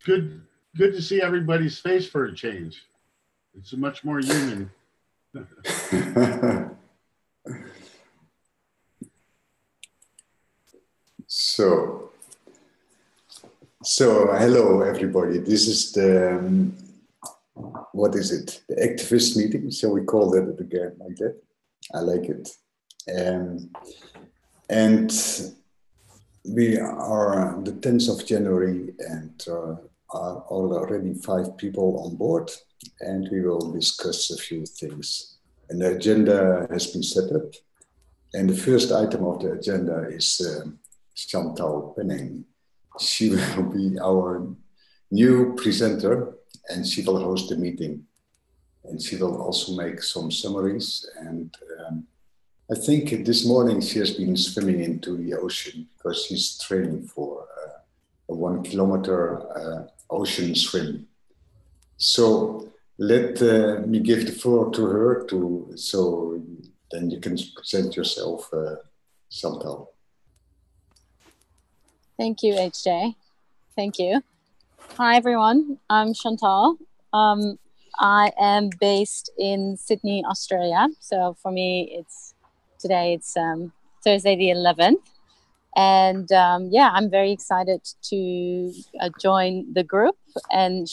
Good to see everybody's face for a change. It's much more human. So hello everybody. This is the what is it? The activist meeting. Shall we call that again like that? I like it. And we are the 10th of January, and are already 5 people on board, and we will discuss a few things. And the agenda has been set up, and the first item of the agenda is Chantal Penning. She will be our new presenter, and she will host the meeting. And she will also make some summaries. And I think this morning she has been swimming into the ocean because she's training for a 1 kilometer ocean swim. So let me give the floor to her so then you can present yourself, Chantal. Thank you, HJ. Thank you. Hi, everyone. I'm Chantal. I am based in Sydney, Australia. So for me, today it's Thursday the 11th. And yeah, I'm very excited to join the group and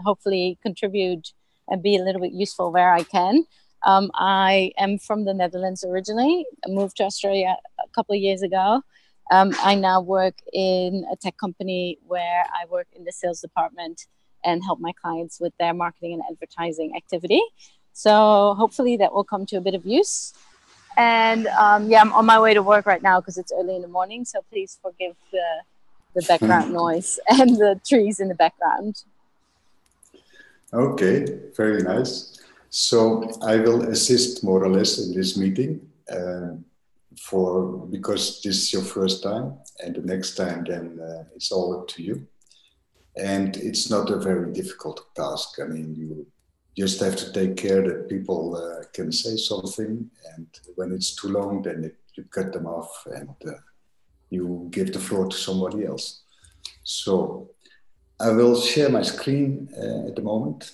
hopefully contribute and be a little bit useful where I can. I am from the Netherlands originally. I moved to Australia a couple of years ago. I now work in a tech company where I work in the sales department and help my clients with their marketing and advertising activity. So hopefully that will come to a bit of use. And yeah, I'm on my way to work right now because it's early in the morning. So please forgive the background noise and the trees in the background. Okay, very nice. So I will assist more or less in this meeting because this is your first time, and the next time then it's all up to you. And it's not a very difficult task. I mean, you just have to take care that people can say something, and when it's too long, then you cut them off and you give the floor to somebody else. So I will share my screen at the moment,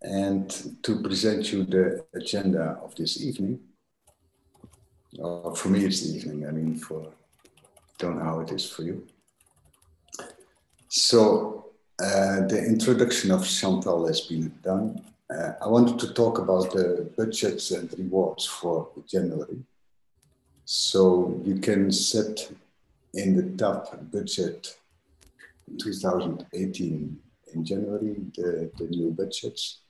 and to present you the agenda of this evening. For me, it's the evening. I mean, don't know how it is for you. So the introduction of Chantal has been done. I wanted to talk about the budgets and rewards for January. So you can set in the top budget 2018 in January, the new budgets,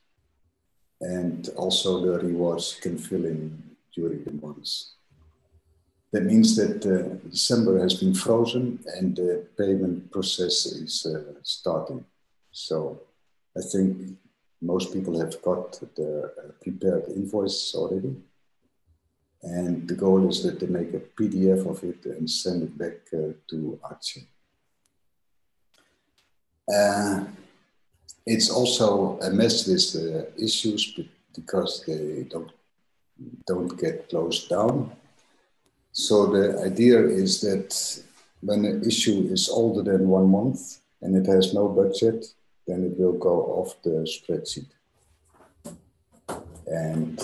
and also the rewards you can fill in during the months. That means that December has been frozen and the payment process is starting. So I think most people have got their prepared invoices already. And the goal is that they make a PDF of it and send it back to RChain. It's also a mess with issues because they don't get closed down. So the idea is that when an issue is older than 1 month and it has no budget, then it will go off the spreadsheet. And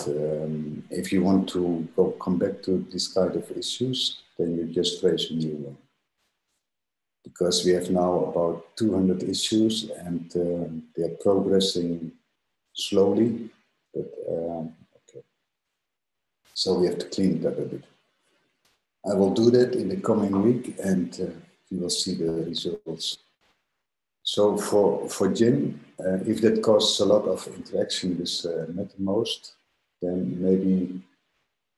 if you want to come back to this kind of issues, then you just raise a new one. Because we have now about 200 issues and they're progressing slowly, but okay. So we have to clean it up a bit. I will do that in the coming week, and you will see the results. So for Jim, if that causes a lot of interaction with MetaMost, then maybe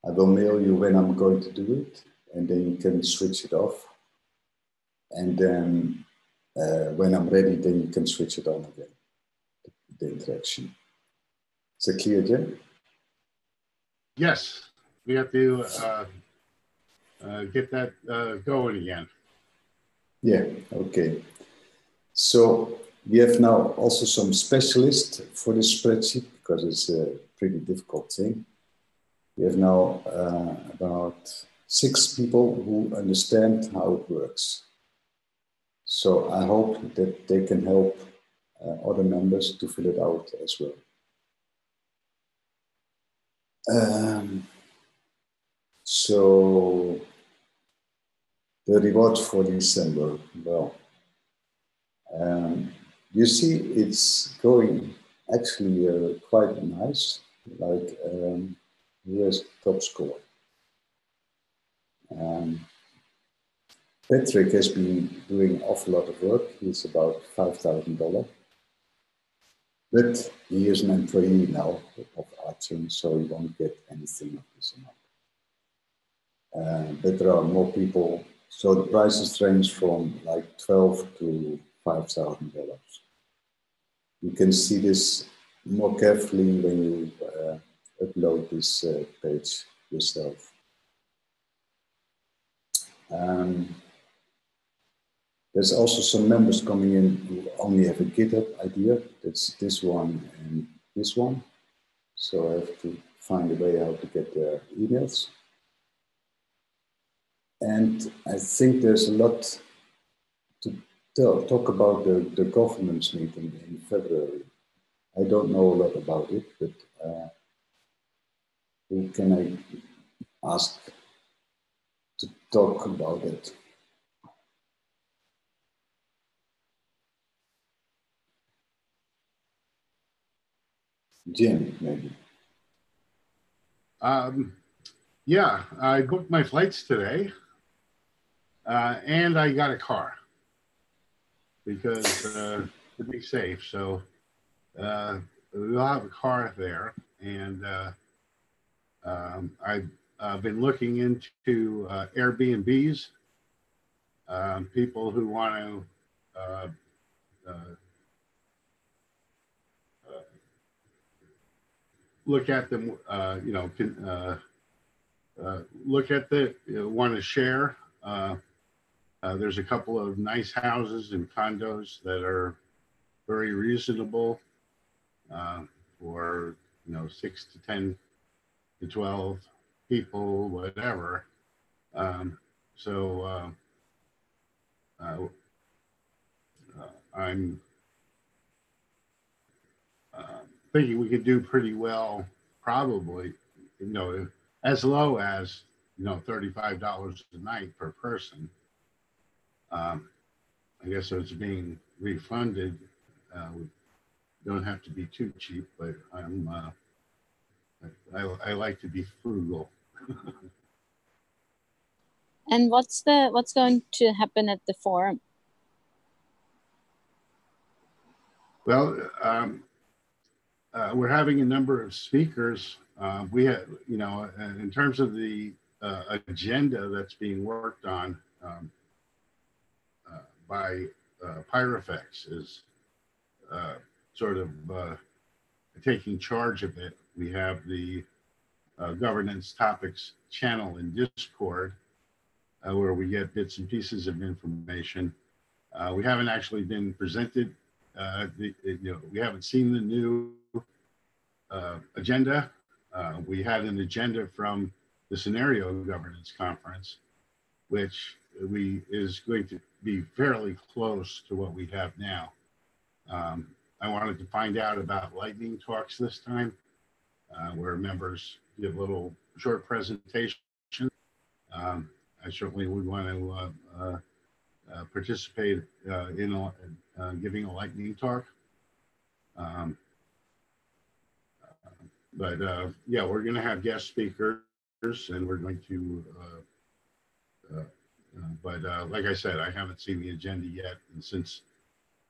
I will mail you when I'm going to do it, and then you can switch it off. And then when I'm ready, then you can switch it on again, the interaction. Is it clear, Jim? Yes, we have to get that going again. Yeah, okay. So we have now also some specialists for this spreadsheet because it's a pretty difficult thing. We have now about 6 people who understand how it works. So I hope that they can help other members to fill it out as well. So the rewards for December, well, you see it's going actually quite nice, like here's top score. Patrick has been doing an awful lot of work. He's about $5,000. But he is an employee now of RChain, so he won't get anything of this amount. But there are more people, so the prices range from like $12,000 to $5,000. You can see this more carefully when you upload this page yourself. There's also some members coming in who only have a GitHub idea. That's this one and this one. So I have to find a way how to get their emails. And I think there's a lot to talk about the governance meeting in February. I don't know a lot about it, but who can I ask to talk about it? Jim, maybe. Yeah, I booked my flights today, and I got a car because to be safe. So we'll have a car there, and I've been looking into Airbnbs, people who want to look at them, look at the, want to share. There's a couple of nice houses and condos that are very reasonable for 6 to 10 to 12 people, whatever. So I'm thinking we could do pretty well, probably, as low as $35 a night per person. I guess it's being refunded. We don't have to be too cheap, but I like to be frugal. And what's going to happen at the forum? Well, we're having a number of speakers. We have, in terms of the agenda that's being worked on by Pyrofex is sort of taking charge of it. We have the governance topics channel in Discord where we get bits and pieces of information. We haven't actually been presented. We haven't seen the new agenda. We had an agenda from the Scenario Governance Conference, which is going to be fairly close to what we have now. I wanted to find out about lightning talks this time, where members give little short presentations. I certainly would want to participate in giving a lightning talk. But yeah, we're going to have guest speakers, and we're going to, like I said, I haven't seen the agenda yet. And since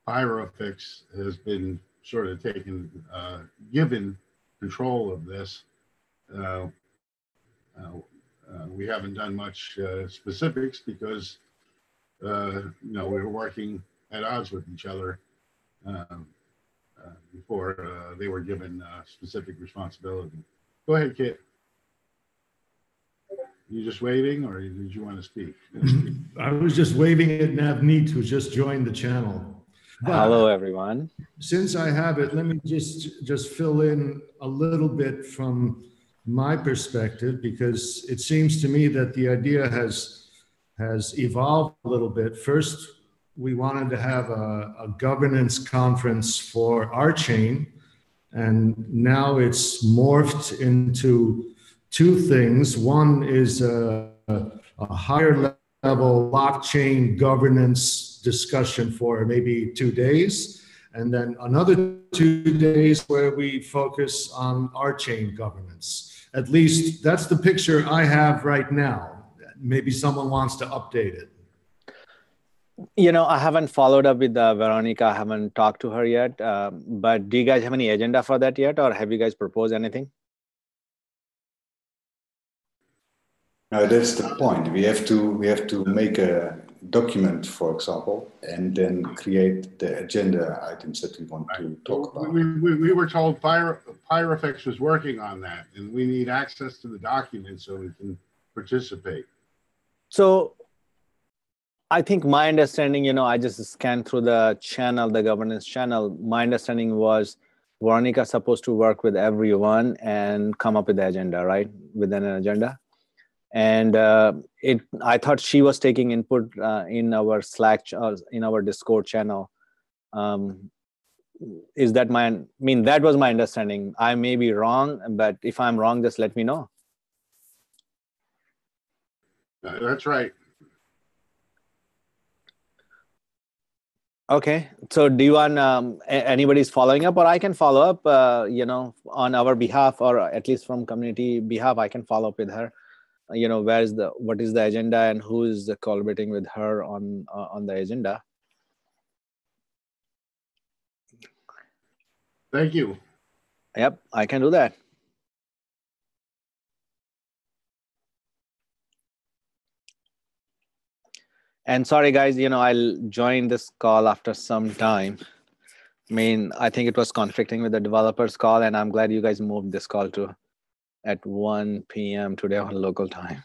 Pyrofex has been sort of given control of this, we haven't done much specifics because, we were working at odds with each other before they were given specific responsibility. Go ahead, Kit. You just waving, or did you want to speak? I was just waving at Navneet, who just joined the channel. But hello, everyone. Since I have it, let me just fill in a little bit from my perspective, because it seems to me that the idea has evolved a little bit. First, we wanted to have a governance conference for RChain, and now it's morphed into two things. One is a higher level blockchain governance discussion for maybe 2 days, and then another 2 days where we focus on RChain governance. At least that's the picture I have right now. Maybe someone wants to update it. You know, I haven't followed up with Veronica. I haven't talked to her yet. But do you guys have any agenda for that yet, or have you guys proposed anything? No, that's the point. We have to make a document, for example, and then create the agenda items that we want to talk about. We were told Pyrofix was working on that, and we need access to the document so we can participate. So I think my understanding, you know, I just scanned through the channel, the governance channel. My understanding was Veronica's supposed to work with everyone and come up with the agenda, right? Within an agenda. And I thought she was taking input in our Slack, in our Discord channel. Is that I mean, that was my understanding. I may be wrong, but if I'm wrong, just let me know. That's right. Okay, so do you want anybody's following up, or I can follow up, you know, on our behalf, or at least from community behalf, I can follow up with her. You know, what is the agenda and who is collaborating with her on the agenda. Thank you. Yep, I can do that. And sorry, guys, you know, I'll join this call after some time. I mean, I think it was conflicting with the developers call, and I'm glad you guys moved this call to at 1 p.m. today on local time.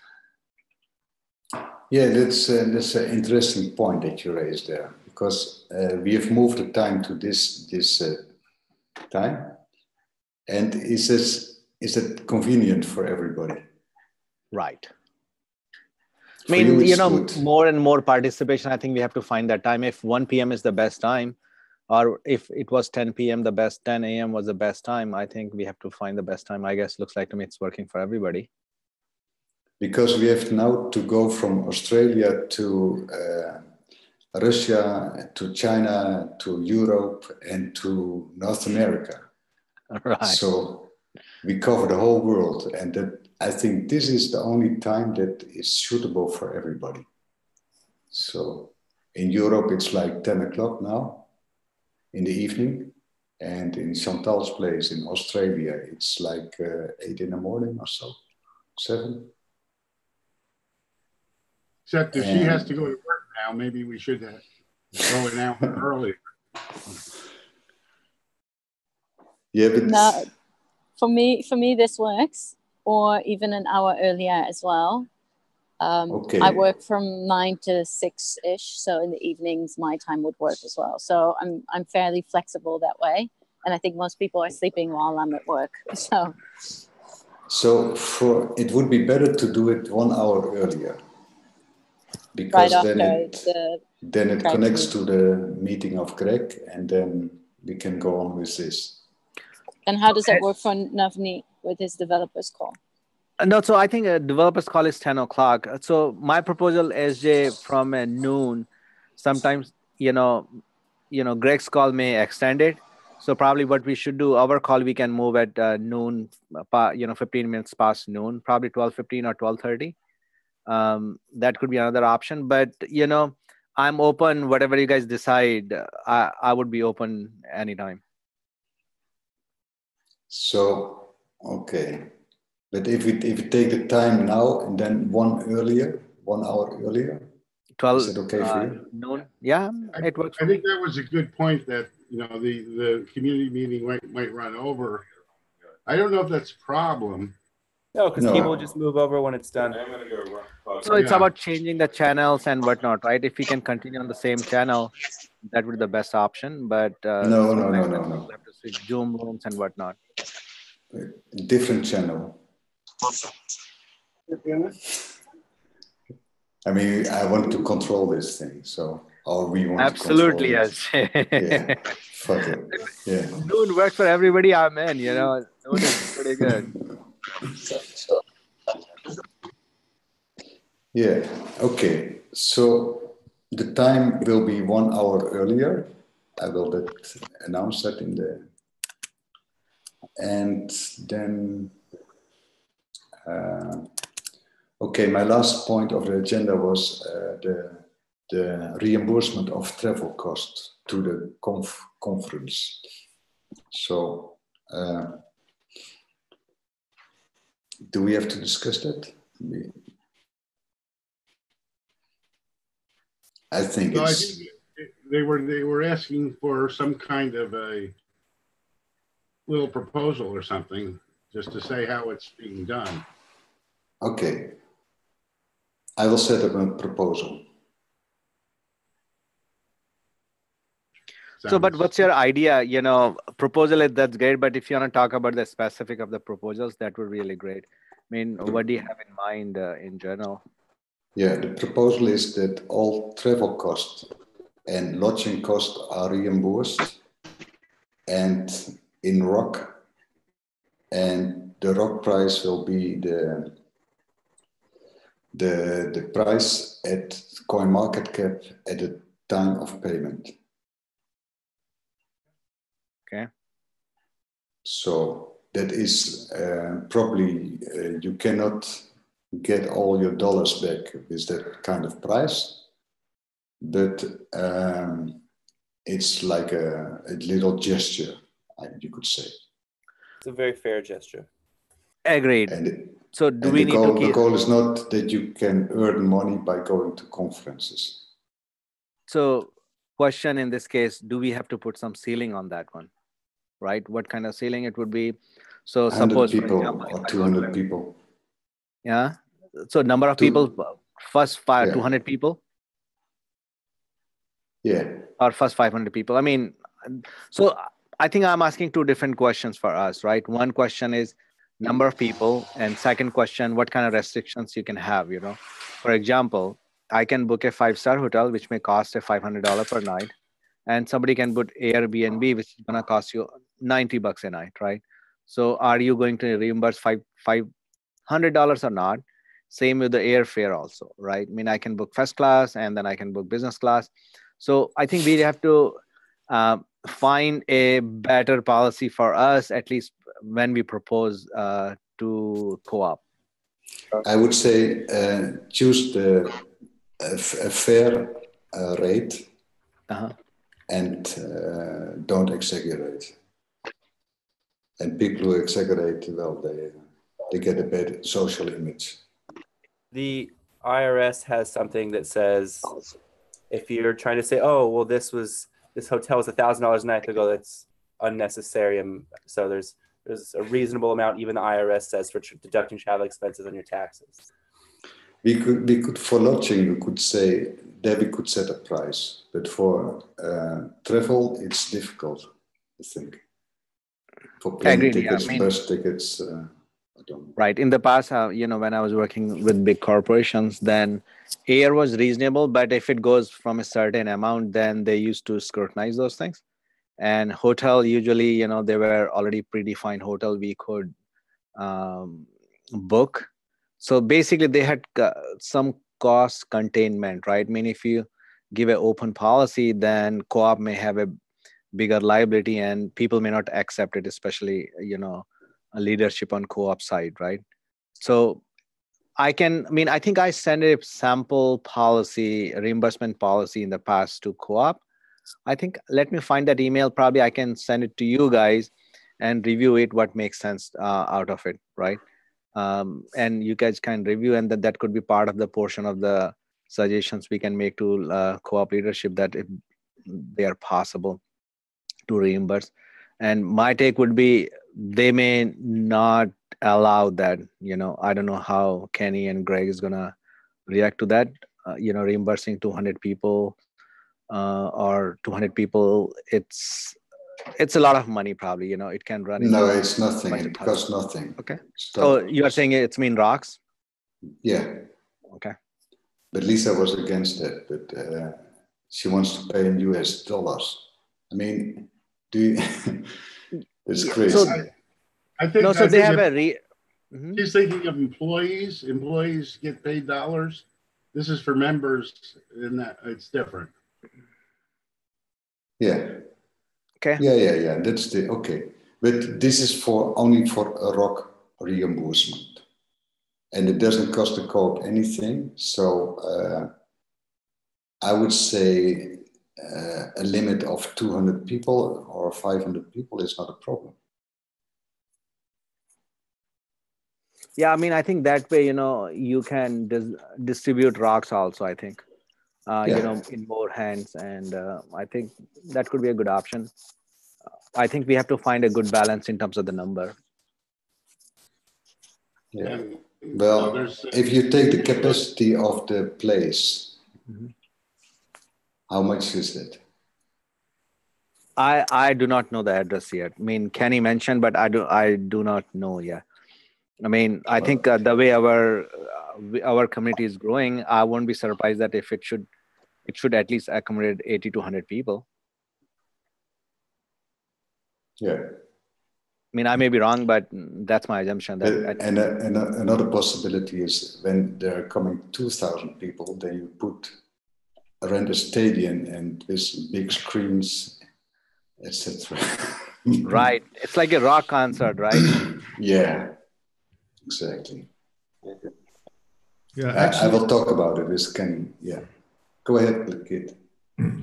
Yeah, that's an interesting point that you raised there, because we have moved the time to this time, and is it convenient for everybody? Right. I mean, you know, good. More and more participation. I think we have to find that time. If 1 p.m. is the best time, or if it was 10 p.m. the best, 10 a.m. was the best time, I think we have to find the best time. I guess looks like to me it's working for everybody. Because we have now to go from Australia to Russia, to China, to Europe, and to North America. Right. So we cover the whole world, and I think this is the only time that is suitable for everybody. So in Europe, it's like 10 o'clock now in the evening. And in Chantal's place in Australia, it's like 8 in the morning or so, 7. Except if she has to go to work now, maybe we should go an hour earlier. Yeah, but no, for me, this works, or even an hour earlier as well. Okay. I work from 9 to 6-ish, so in the evenings my time would work as well. So I'm fairly flexible that way, and I think most people are sleeping while I'm at work. So it would be better to do it 1 hour earlier, because then it connects to the meeting of Greg, and then we can go on with this. And how does that work for Navneet with his developers call? No, so I think a developer's call is 10 o'clock. So my proposal, SJ, from noon, sometimes, you know, Greg's call may extend it. So probably what we should do, our call, we can move at noon, 15 minutes past noon, probably 12:15 or 12:30. That could be another option. But, you know, I'm open, whatever you guys decide, I would be open anytime. So, okay. But if we take the time now and then 1 hour earlier, 12, is it okay for you? Noon? Yeah, it works. I think that was a good point, that, you know, the community meeting might run over. I don't know if that's a problem. No, because people just move over when it's done. So it's about changing the channels and whatnot, right? If we can continue on the same channel, that would be the best option. But No. We'll have to switch Zoom rooms and whatnot. Different channel. I mean, I want to control this thing, so or we want Absolutely, to control it. yes. Yeah, fuck it. Yeah. Noon works for everybody. I'm in. Noon is pretty good. Yeah. Okay. So the time will be 1 hour earlier. I will announce that in the. And then. Okay, my last point of the agenda was the reimbursement of travel costs to the conference. So, do we have to discuss that? I think So it's. I think they were asking for some kind of a little proposal or something, just to say how it's being done. Okay. I will set up a proposal. So, but what's your idea? Proposal, that's great. But if you want to talk about the specific of the proposals, that would be really great. I mean, what do you have in mind in general? Yeah, the proposal is that all travel costs and lodging costs are reimbursed and in ROC, and the ROC price will be the price at CoinMarketCap at the time of payment. Okay. So that is probably you cannot get all your dollars back with that kind of price, but it's like a little gesture, you could say. It's a very fair gesture. Agreed. So do we need to keep... The goal is not that you can earn money by going to conferences. So question in this case, do we have to put some ceiling on that one? Right? What kind of ceiling it would be? So 100 suppose people, for example, or 200 people. Yeah. So number of people, first 200 people? Yeah. Or first 500 people. I mean, so I think I'm asking two different questions for us, right? One question is number of people, and second question, what kind of restrictions you can have, For example, I can book a 5-star hotel, which may cost a $500 per night. And somebody can book Airbnb, which is going to cost you $90 a night, right? So are you going to reimburse $500 or not? Same with the airfare also, right? I mean, I can book first class and then I can book business class. So I think we have to find a better policy for us, at least when we propose to co-op. I would say choose a fair rate and don't exaggerate. And people who exaggerate, well, they get a bad social image. The IRS has something that says if you're trying to say, oh, well, this hotel was $1,000 a night, they go, that's unnecessary. So there's a reasonable amount, even the IRS says, for deducting travel expenses on your taxes. We could for lodging, we could say that we could set a price, but for travel, it's difficult, I think. For plane tickets, bus tickets, I don't know. Right. In the past, when I was working with big corporations, then air was reasonable, but if it goes from a certain amount, then they used to scrutinize those things. And hotel, usually, they were already predefined hotel we could book. So basically, they had some cost containment, right? I mean, if you give an open policy, then co-op may have a bigger liability and people may not accept it, especially, a leadership on co-op side, right? So I think I sent a sample policy, reimbursement policy in the past to co-op. I think, let me find that email. Probably I can send it to you guys and review it, what makes sense out of it, right? And you guys can review, and that could be part of the portion of the suggestions we can make to co-op leadership, that if they are possible to reimburse. And my take would be they may not allow that. I don't know how Kenny and Greg is gonna react to that. Reimbursing 200 people or 200 people, it's a lot of money probably. It can run. No, it's nothing. It costs nothing. Okay. So you are saying it's mean rocks? Yeah. Okay. But Lisa was against that, but she wants to pay in US dollars. I mean, do you, it's crazy. So, I think, no, so I they think have if Mhm. she's thinking of employees. Employees get paid dollars. This is for members, and that it's different. Yeah. Okay. Yeah. That's the okay. But this is for only for a ROC reimbursement, and it doesn't cost the co-op anything. So I would say a limit of 200 people or 500 people is not a problem. Yeah, I mean, I think that way, you can distribute rocks also, I think, in more hands. And I think that could be a good option. I think we have to find a good balance in terms of the number. Yeah. And, Well, there's if you take the capacity of the place, how much is it? I do not know the address yet. I mean, Kenny mentioned, but I do not know yet. I mean, I think the way our community is growing, I won't be surprised that if it should at least accommodate 80 to 100 people. Yeah. I mean, I may be wrong, but that's my assumption. That And another possibility is when there are coming 2,000 people, then you rent a stadium and with big screens, etc. right. It's like a rock concert, right? Yeah, exactly. Yeah, I actually, will talk about it with Kenny. Yeah, go ahead, kid.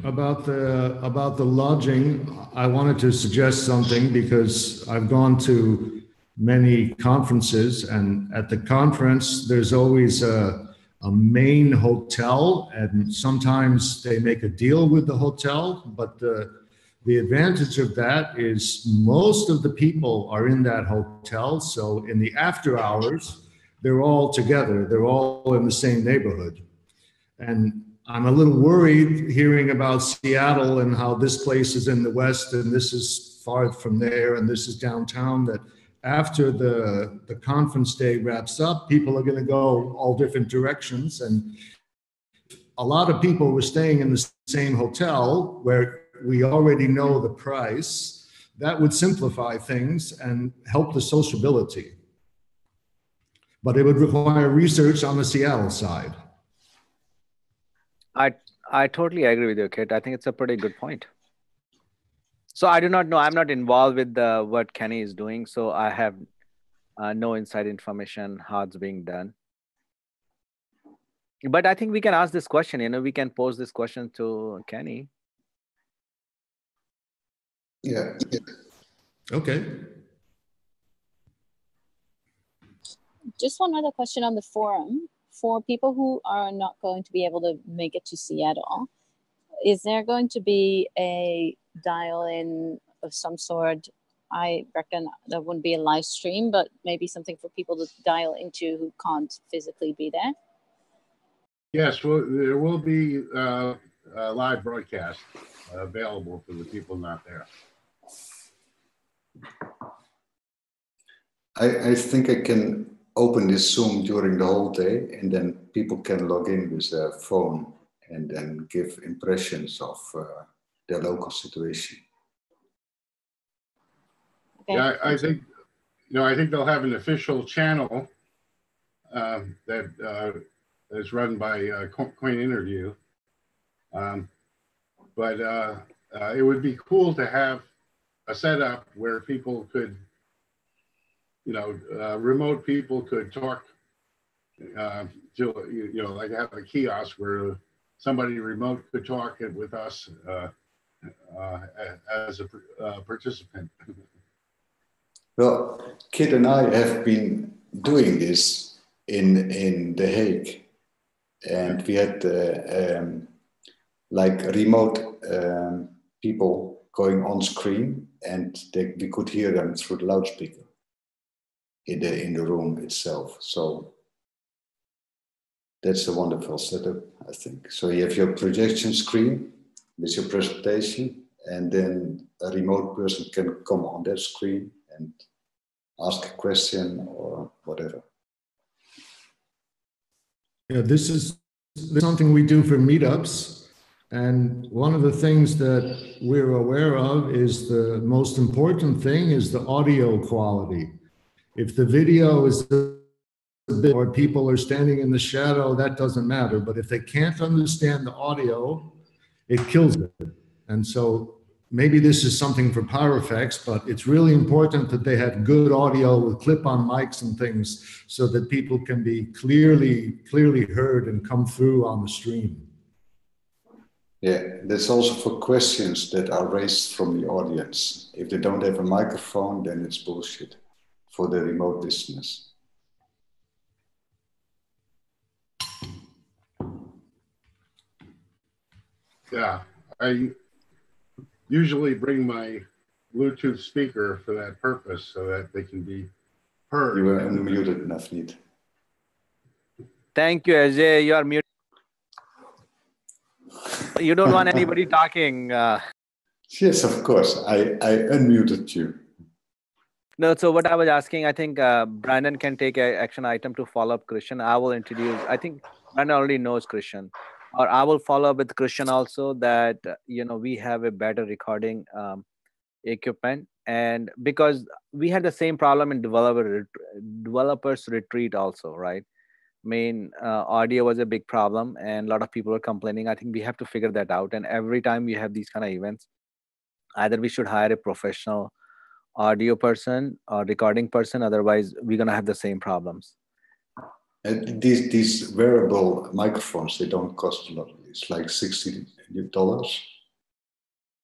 about the lodging, I wanted to suggest something because I've gone to many conferences, and at the conference there's always a main hotel, and sometimes they make a deal with the hotel, but the advantage of that is most of the people are in that hotel. So in the after hours, they're all together. They're all in the same neighborhood. And I'm a little worried hearing about Seattle and how this place is in the West and this is far from there and this is downtown, that after the conference day wraps up, people are going to go all different directions. And a lot of people were staying in the same hotel where we already know the price. That would simplify things and help the sociability. But it would require research on the Seattle side. I totally agree with you, Kit. I think it's a pretty good point. So I do not know. I'm not involved with what Kenny is doing, so I have no inside information how it's being done. But I think we can ask this question. We can pose this question to Kenny. Yeah. Okay. Just one other question on the forum. For people who are not going to be able to make it to Seattle, is there going to be a dial-in of some sort? I reckon there wouldn't be a live stream, but maybe something for people to dial into who can't physically be there. Yes, well, there will be a live broadcast available for the people not there. I think I can open this Zoom during the whole day, and then people can log in with their phone and then give impressions of their local situation. Okay. Yeah, I think, I think they'll have an official channel that is run by Coin Interview. But it would be cool to have a setup where people could, remote people could talk to, like have a kiosk where somebody remote could talk with us as a participant. Well, Kit and I have been doing this in The Hague, and we had like remote people going on screen, and we could hear them through the loudspeaker in the room itself. So that's a wonderful setup, I think. So you have your projection screen with your presentation, and then a remote person can come on that screen and ask a question or whatever. Yeah, this is something we do for meetups. And one of the things that we're aware of is the most important thing is the audio quality. If the video is a bit or people are standing in the shadow, that doesn't matter. But if they can't understand the audio, it kills it. And so maybe this is something for Power Effects, but it's really important that they have good audio with clip-on mics and things so that people can be clearly heard and come through on the stream. Yeah, that's also for questions that are raised from the audience. If they don't have a microphone, then it's bullshit for the remote listeners. Yeah, I usually bring my Bluetooth speaker for that purpose so that they can be heard. You were unmuted, Navneet. Thank you, Ajay. You are muted. You don't want anybody talking. Yes, of course. I unmuted you. No, so what I was asking, I think Brandon can take an action item to follow up Christian. I will introduce, I think Brandon already knows Christian. Or I will follow up with Christian also that, we have a better recording equipment. And because we had the same problem in developers retreat also, right? Audio was a big problem and a lot of people were complaining. I think we have to figure that out. And every time we have these kind of events, either we should hire a professional audio person or recording person, otherwise we're going to have the same problems. And these wearable microphones, they don't cost a lot. It's like $60.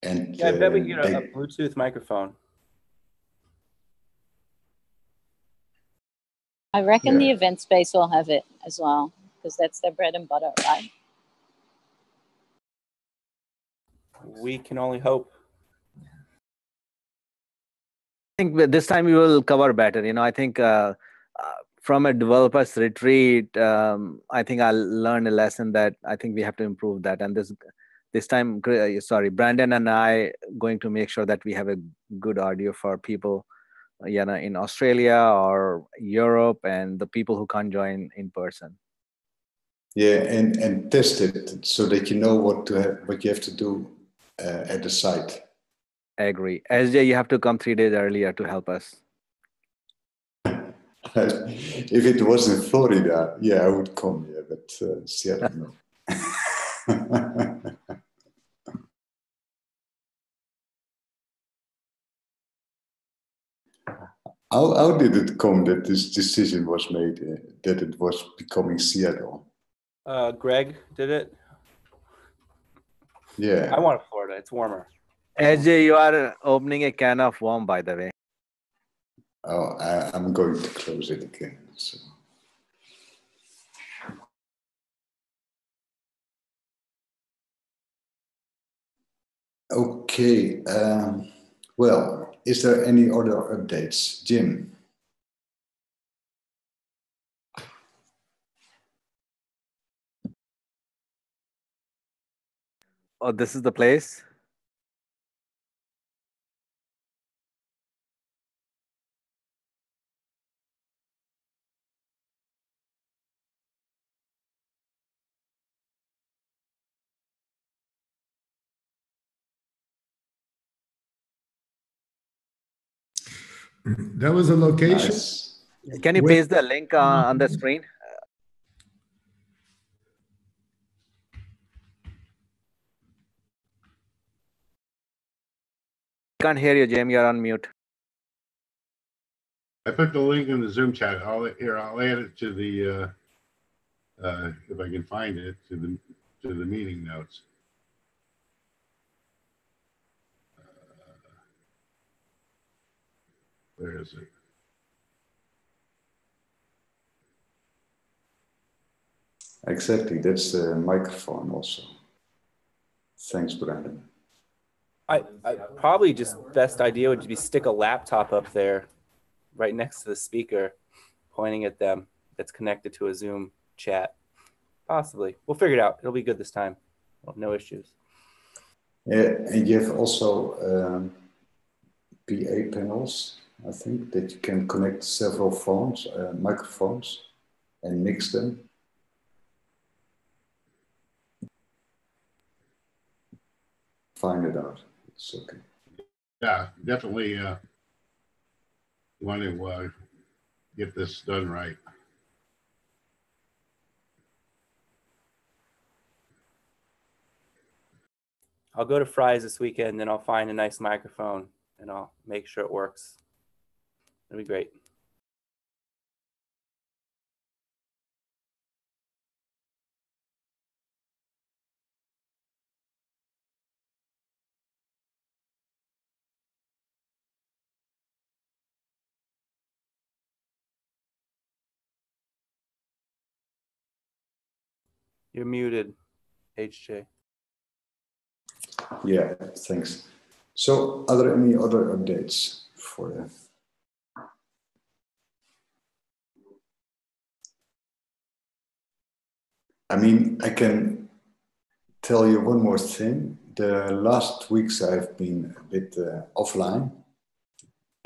And yeah, I bet we can get a Bluetooth microphone. I reckon the event space will have it as well, because that's their bread and butter, right? We can only hope. I think this time we will cover better. I think from a developers retreat, I think I'll learn a lesson that I think we have to improve that. And this time, Brandon and I going to make sure that we have a good audio for people, in Australia or Europe and the people who can't join in person. Yeah, and test it so that you know what you have to do at the site. I agree. SJ, you have to come 3 days earlier to help us. If it was in Florida, yeah, I would come here, but Seattle, no. How did it come that this decision was made, that it was becoming Seattle? Greg did it. Yeah. I want Florida. It's warmer. SJ, you are opening a can of worm, by the way. Oh, I'm going to close it again. So. Okay. Well, is there any other updates, Jim? Oh, this is the place. That was a location. Nice. Can you paste the link on the screen? Can't hear you, Jim. You're on mute. I put the link in the Zoom chat. I'll add it to the if I can find it to the meeting notes. Where is it? Exactly. That's the microphone also. Thanks, Brandon. I probably just best idea would be stick a laptop up there right next to the speaker, pointing at them that's connected to a Zoom chat. Possibly. We'll figure it out. It'll be good this time. Well, no issues. Yeah, and you have also PA panels, I think, that you can connect several phones, microphones, and mix them. find it out. It's okay. Yeah, definitely want to get this done right. I'll go to Fry's this weekend, and I'll find a nice microphone, and I'll make sure it works. It'll be great. You're muted, HJ. Yeah, thanks. So are there any other updates for you? I mean, I can tell you one more thing. The last weeks I've been a bit offline,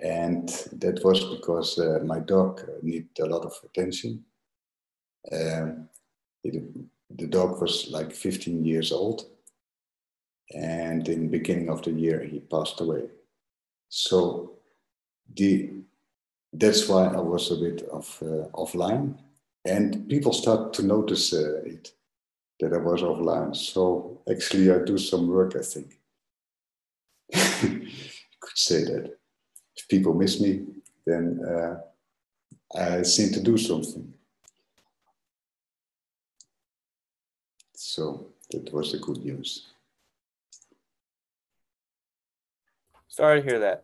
and that was because my dog needed a lot of attention. The dog was like 15 years old, and in the beginning of the year he passed away. So that's why I was a bit offline, and people start to notice it, that I was offline. So actually I do some work, I think. You could say that. If people miss me, then I seem to do something. So that was the good news. Sorry to hear that.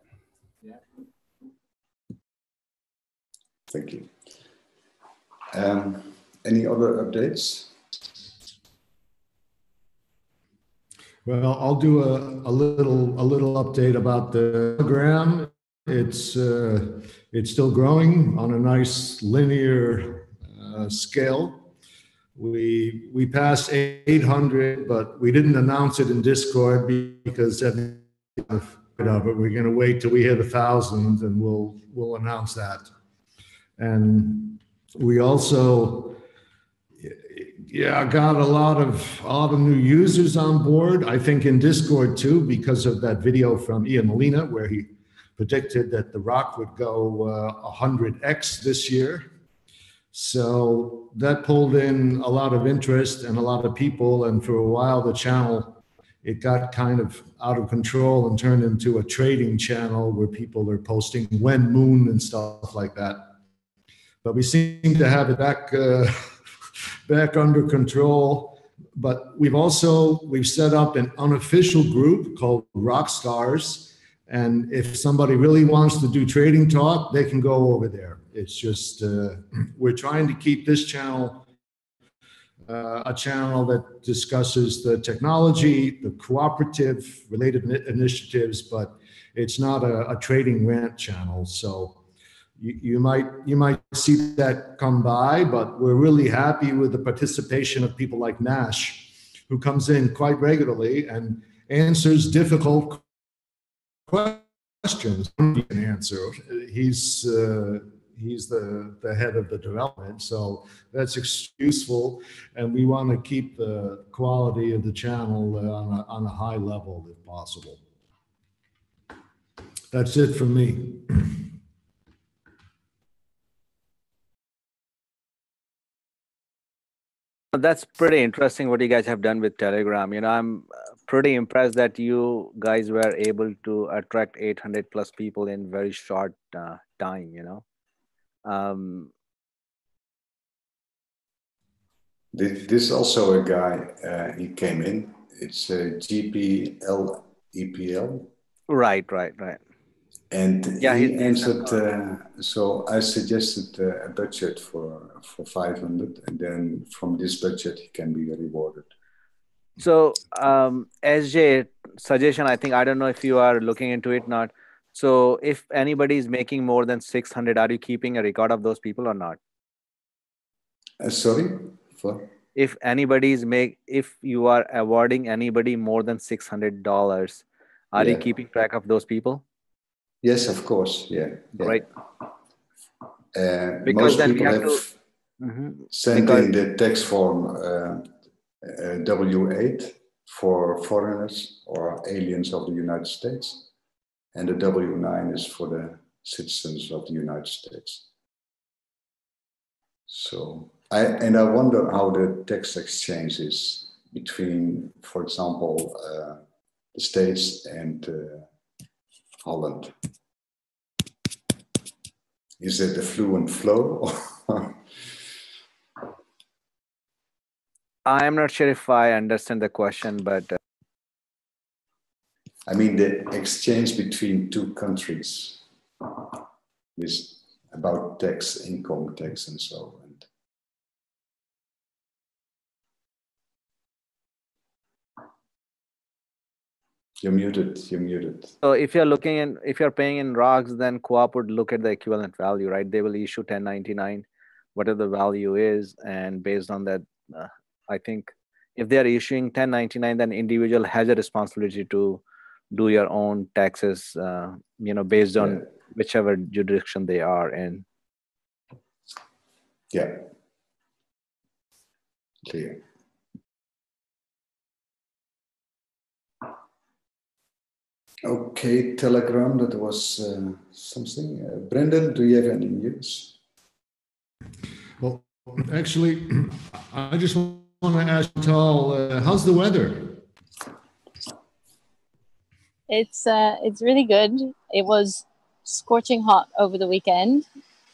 Thank you. Any other updates? Well, I'll do a little update about the program. It's still growing on a nice linear scale. We passed 800, but we didn't announce it in Discord because of it. We're going to wait till we hit 1,000, and we'll announce that. And we also, got a lot of new users on board. I think in Discord too, because of that video from Ian Molina where he predicted that the rock would go 100x this year. So that pulled in a lot of interest and a lot of people. And for a while, the channel, it got kind of out of control and turned into a trading channel where people are posting when moon and stuff like that. But we seem to have it back under control. But we've set up an unofficial group called Rock Stars. And if somebody really wants to do trading talk, they can go over there. It's just, we're trying to keep this channel a channel that discusses the technology, the cooperative related initiatives, but it's not a trading rant channel. So you might see that come by, but we're really happy with the participation of people like Nash, who comes in quite regularly and answers difficult questions. He can answer. He's the head of the development, so that's useful, and we want to keep the quality of the channel on a high level if possible. That's it from me. That's pretty interesting what you guys have done with Telegram. You know, I'm pretty impressed that you guys were able to attract 800 plus people in very short time, you know. This is also a guy, he came in. It's GPLEPL. Right. And yeah, he answered, so I suggested a budget for 500, and then from this budget he can be rewarded. So SJ suggestion, I don't know if you are looking into it or not. So if anybody is making more than 600, are you keeping a record of those people or not? Sorry? For? If you are awarding anybody more than $600, are you keeping track of those people? Yes, of course. Yeah. Right. Because most people have sent in the text form W8 for foreigners or aliens of the United States. And the W9 is for the citizens of the United States. So, I wonder how the tax exchange is between, for example, the States and Holland. Is it a fluent flow? I am not sure if I understand the question, but I mean, the exchange between two countries is about tax, income tax, and so on. You're muted. You're muted. so if you're paying in ROGs, then Co-op would look at the equivalent value, right? They will issue 1099, whatever the value is, and based on that, I think if they are issuing 1099, then individual has a responsibility to do your own taxes, based on whichever jurisdiction they are in. Yeah. Clear. Okay, Telegram, that was something. Brendan, do you have any news? Well, actually, I just want to ask Tal, how's the weather? It's really good. It was scorching hot over the weekend.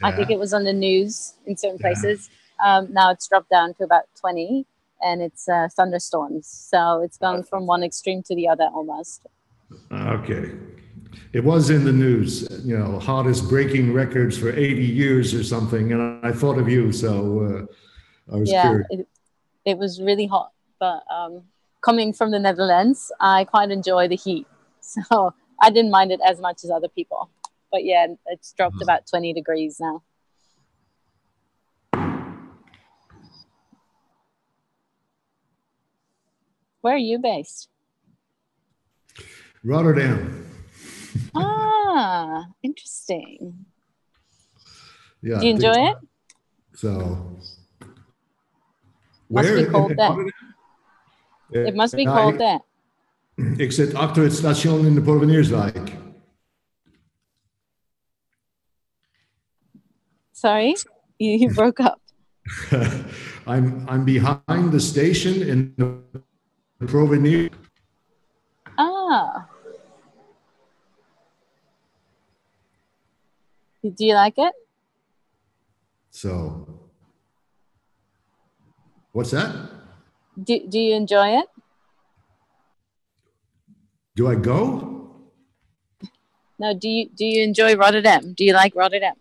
I think it was on the news in certain places. Now it's dropped down to about 20, and it's thunderstorms. So it's gone from one extreme to the other almost. Okay. It was in the news, hottest breaking records for 80 years or something. And I thought of you, so I was curious. It was really hot. But coming from the Netherlands, I quite enjoy the heat. So I didn't mind it as much as other people. But yeah, it's dropped about 20 degrees now. Where are you based? Rotterdam. Ah, interesting. Yeah. Do you enjoy it? So. Must be cold there. It must be cold there. Ik zit achter het station in de Porvenierswijk. Sorry, you broke up. I'm behind the station in the Provenier. Ah. Do you like it? So, what's that? Do you enjoy it? Do I go? No, do you enjoy Rotterdam? Do you like Rotterdam?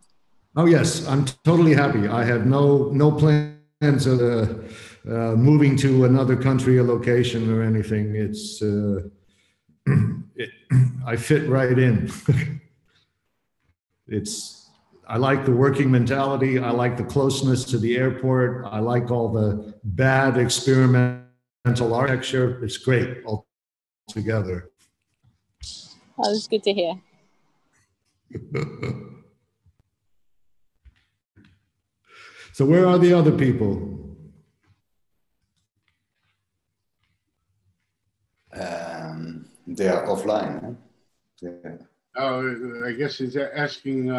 Oh yes, I'm totally happy. I have no plans of moving to another country or location or anything. It's I fit right in. I like the working mentality. I like the closeness to the airport. I like all the bad experimental architecture. It's great altogether. Oh, that's good to hear. So where are the other people? They are offline. Huh? Yeah. Oh, I guess he's asking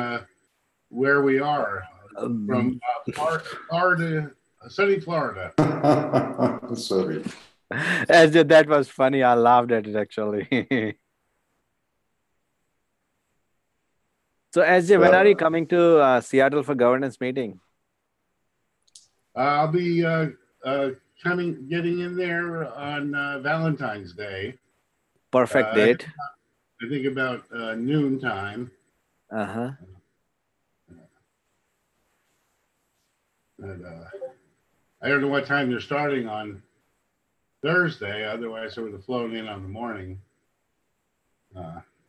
where we are from Florida, sunny Florida. Sorry. That was funny. I laughed at it actually. So SJ, when are you coming to Seattle for governance meeting? I'll be getting in there on Valentine's Day. Perfect date. I think about noon time. Uh-huh. And, I don't know what time they're starting on Thursday. Otherwise, I would have flown in on the morning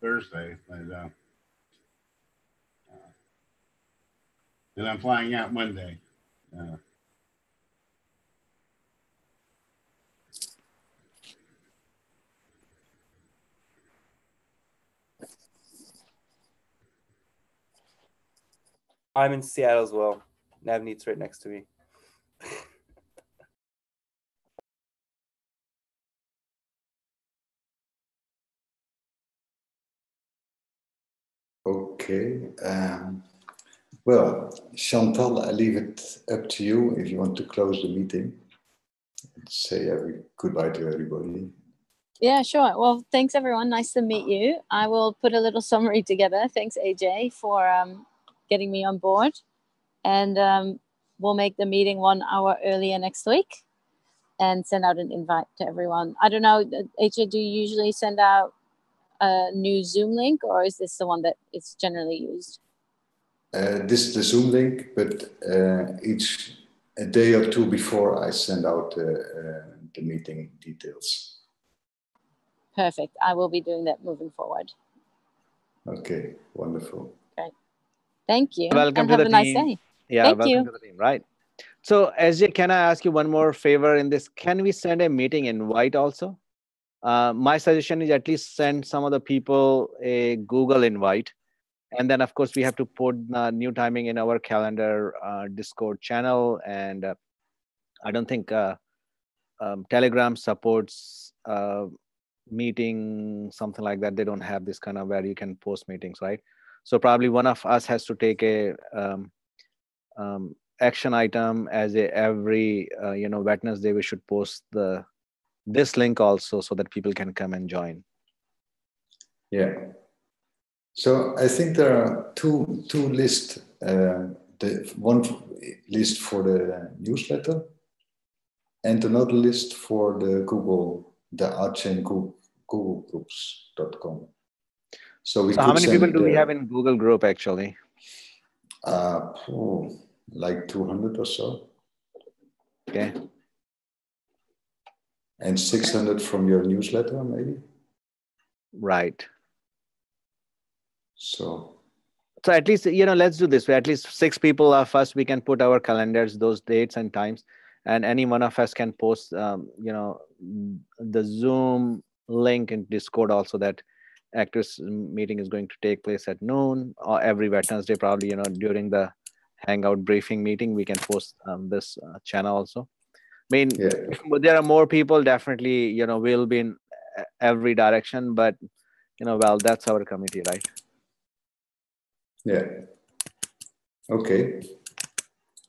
Thursday. But, and I'm flying out Monday. I'm in Seattle as well. Navneet's right next to me. Okay. Well, Chantal, I leave it up to you if you want to close the meeting. Say goodbye to everybody. Yeah, sure. Well, thanks everyone. Nice to meet you. I will put a little summary together. Thanks, AJ, for getting me on board. And we'll make the meeting 1 hour earlier next week and send out an invite to everyone. I don't know, AJ, do you usually send out a new Zoom link, or is this the one that is generally used? This is the Zoom link, but a day or two before I send out the meeting details. Perfect. I will be doing that moving forward. Okay, wonderful. Great. Thank you. Welcome and to have the a nice team. day. Yeah, Thank welcome you. to the team. Right. So, SJ, can I ask you one more favor in this? Can we send a meeting invite also? My suggestion is at least send some of the people a Google invite. And then, of course, we have to put new timing in our calendar Discord channel. And I don't think Telegram supports meeting, something like that. They don't have this kind of where you can post meetings, right? So probably one of us has to take a action item as every Wednesday we should post this link also so that people can come and join. Yeah. So I think there are two lists. The one list for the newsletter and another list for the RChain Google groups.com. So how many people do we have in Google group actually? Like 200 or so. Okay. And 600 from your newsletter, maybe. Right. So at least, let's do this way. At least 6 people of us, we can put our calendars, those dates and times, and any one of us can post, the Zoom link in Discord also that actors meeting is going to take place at noon or every Wednesday, probably, during the Hangout briefing meeting, we can post this channel also. I mean, if there are more people, definitely, we'll be in every direction, but, well, that's our committee, right? Yeah. Okay.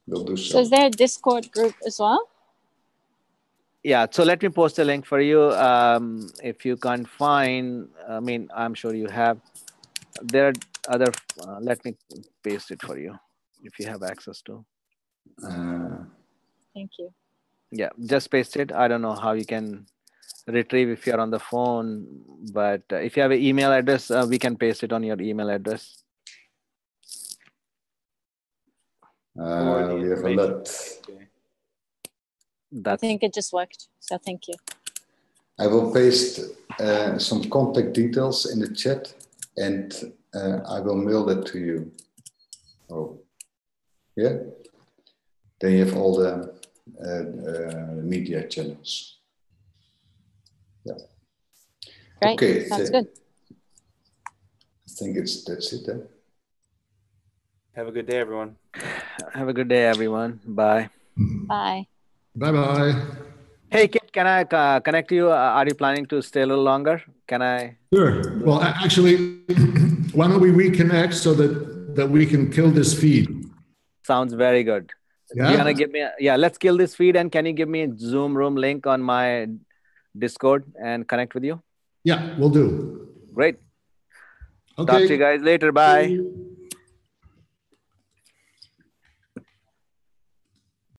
We'll do so. So is there a Discord group as well? Yeah. So let me post a link for you. If you can't find, I mean, I'm sure you have. There are other. Let me paste it for you if you have access to. Thank you. Yeah, just paste it. I don't know how you can retrieve if you're on the phone, but if you have an email address, we can paste it on your email address. We have a lot. Okay. I think it just worked, so thank you. I will paste some contact details in the chat, and I will mail that to you. Oh, yeah. Then you have all the media channels. Yeah. Great. Okay. Sounds good. I think that's it then. Have a good day, everyone. Have a good day, everyone. Bye. Bye. Bye-bye. Hey, Kit, can I connect you? Are you planning to stay a little longer? Can I? Sure. Well, actually, why don't we reconnect so that we can kill this feed? Sounds very good. Yeah. Do you want to give me let's kill this feed, and can you give me a Zoom room link on my Discord and connect with you? Yeah, we'll do. Great. Okay. Talk to you guys later. Bye.